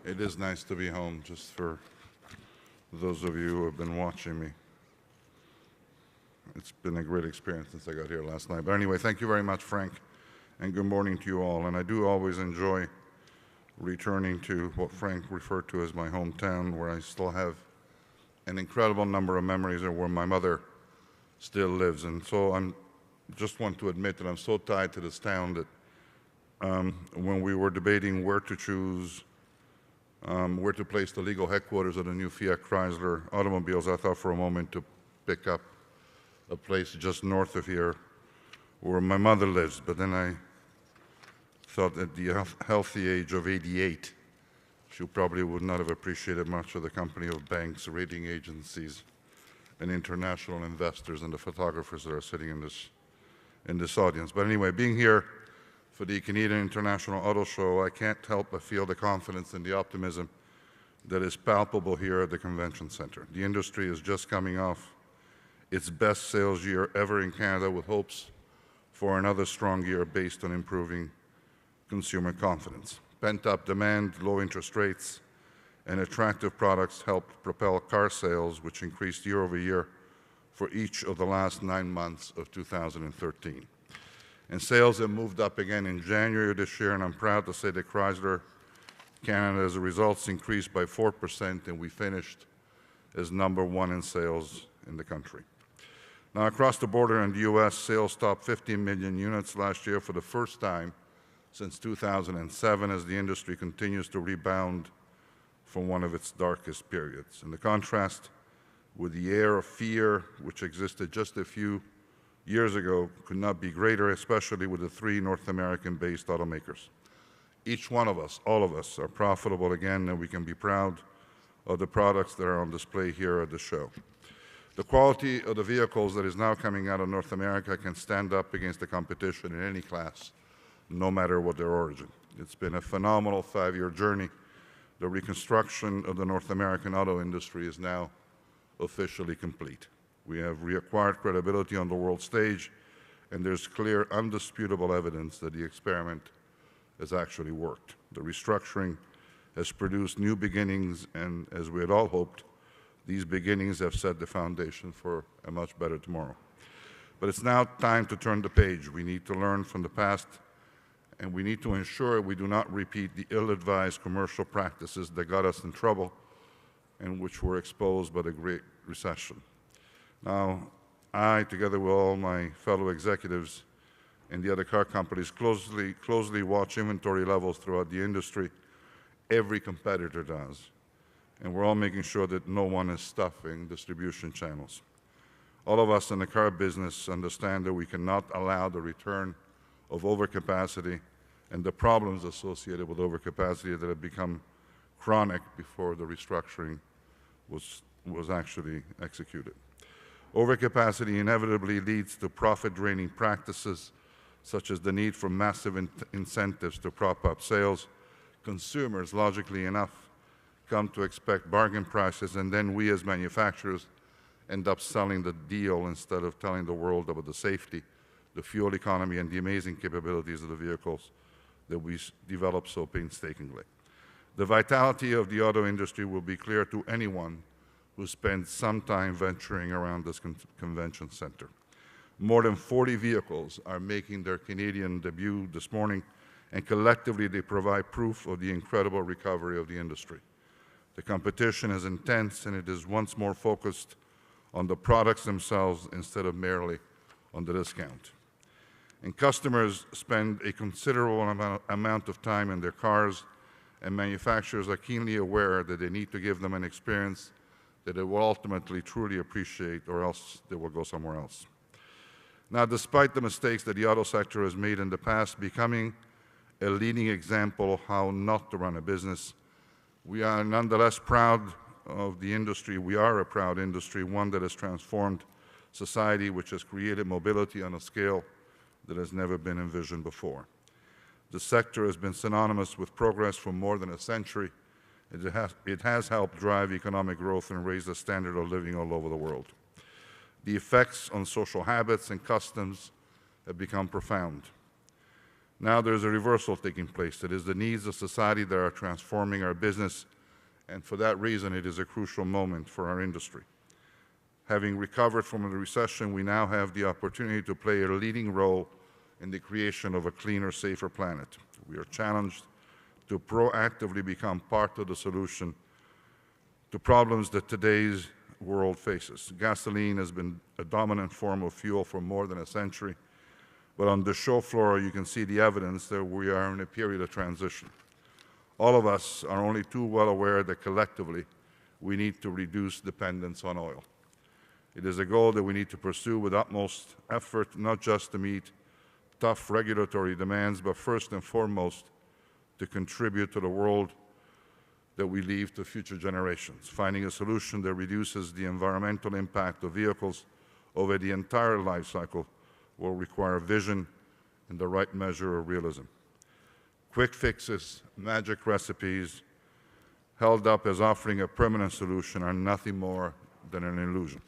It is nice to be home, just for those of you who have been watching me. It's been a great experience since I got here last night. But anyway, thank you very much, Frank, and good morning to you all. And I do always enjoy returning to what Frank referred to as my hometown, where I still have an incredible number of memories of where my mother still lives. And so I just want to admit that I'm so tied to this town that when we were debating where to choose, where to place the legal headquarters of the new Fiat Chrysler automobiles, I thought for a moment to pick up a place just north of here where my mother lives. But then I thought at the healthy age of 88, she probably would not have appreciated much of the company of banks, rating agencies, and international investors and the photographers that are sitting in this audience. But anyway, being here for the Canadian International Auto Show, I can't help but feel the confidence and the optimism that is palpable here at the Convention Center. The industry is just coming off its best sales year ever in Canada, with hopes for another strong year based on improving consumer confidence. Pent-up demand, low interest rates, and attractive products helped propel car sales, which increased year over year for each of the last 9 months of 2013. And sales have moved up again in January of this year, and I'm proud to say that Chrysler Canada's results increased by 4%, and we finished as #1 in sales in the country. Now, across the border in the U.S., sales topped 15 million units last year for the first time since 2007, as the industry continues to rebound from one of its darkest periods. And the contrast with the air of fear which existed just a few years ago could not be greater, especially with the 3 North American-based automakers. Each one of us, all of us, are profitable again, and we can be proud of the products that are on display here at the show. The quality of the vehicles that is now coming out of North America can stand up against the competition in any class, no matter what their origin. It's been a phenomenal 5-year journey. The reconstruction of the North American auto industry is now officially complete. We have reacquired credibility on the world stage, and there's clear, undisputable evidence that the experiment has actually worked. The restructuring has produced new beginnings, and as we had all hoped, these beginnings have set the foundation for a much better tomorrow. But it's now time to turn the page. We need to learn from the past, and we need to ensure we do not repeat the ill-advised commercial practices that got us in trouble and which were exposed by the Great Recession. Now, I, together with all my fellow executives and the other car companies, closely watch inventory levels throughout the industry. Every competitor does. And we're all making sure that no one is stuffing distribution channels. All of us in the car business understand that we cannot allow the return of overcapacity and the problems associated with overcapacity that have become chronic before the restructuring was actually executed. Overcapacity inevitably leads to profit-draining practices, such as the need for massive incentives to prop up sales. Consumers, logically enough, come to expect bargain prices, and then we as manufacturers end up selling the deal instead of telling the world about the safety, the fuel economy, and the amazing capabilities of the vehicles that we develop so painstakingly. The vitality of the auto industry will be clear to anyone who spends some time venturing around this convention center. More than 40 vehicles are making their Canadian debut this morning, and collectively they provide proof of the incredible recovery of the industry. The competition is intense, and it is once more focused on the products themselves instead of merely on the discount. And customers spend a considerable amount of time in their cars, and manufacturers are keenly aware that they need to give them an experience that they will ultimately truly appreciate, or else they will go somewhere else. Now, despite the mistakes that the auto sector has made in the past, becoming a leading example of how not to run a business, we are nonetheless proud of the industry. We are a proud industry, one that has transformed society, which has created mobility on a scale that has never been envisioned before. The sector has been synonymous with progress for more than a century. It has helped drive economic growth and raise the standard of living all over the world. The effects on social habits and customs have become profound. Now there's a reversal taking place. It is the needs of society that are transforming our business, and for that reason, it is a crucial moment for our industry. Having recovered from the recession, we now have the opportunity to play a leading role in the creation of a cleaner, safer planet. We are challenged to proactively become part of the solution to problems that today's world faces. Gasoline has been a dominant form of fuel for more than a century, but on the show floor you can see the evidence that we are in a period of transition. All of us are only too well aware that collectively we need to reduce dependence on oil. It is a goal that we need to pursue with utmost effort, not just to meet tough regulatory demands, but first and foremost to contribute to the world that we leave to future generations. Finding a solution that reduces the environmental impact of vehicles over the entire life cycle will require vision and the right measure of realism. Quick fixes, magic recipes, held up as offering a permanent solution are nothing more than an illusion.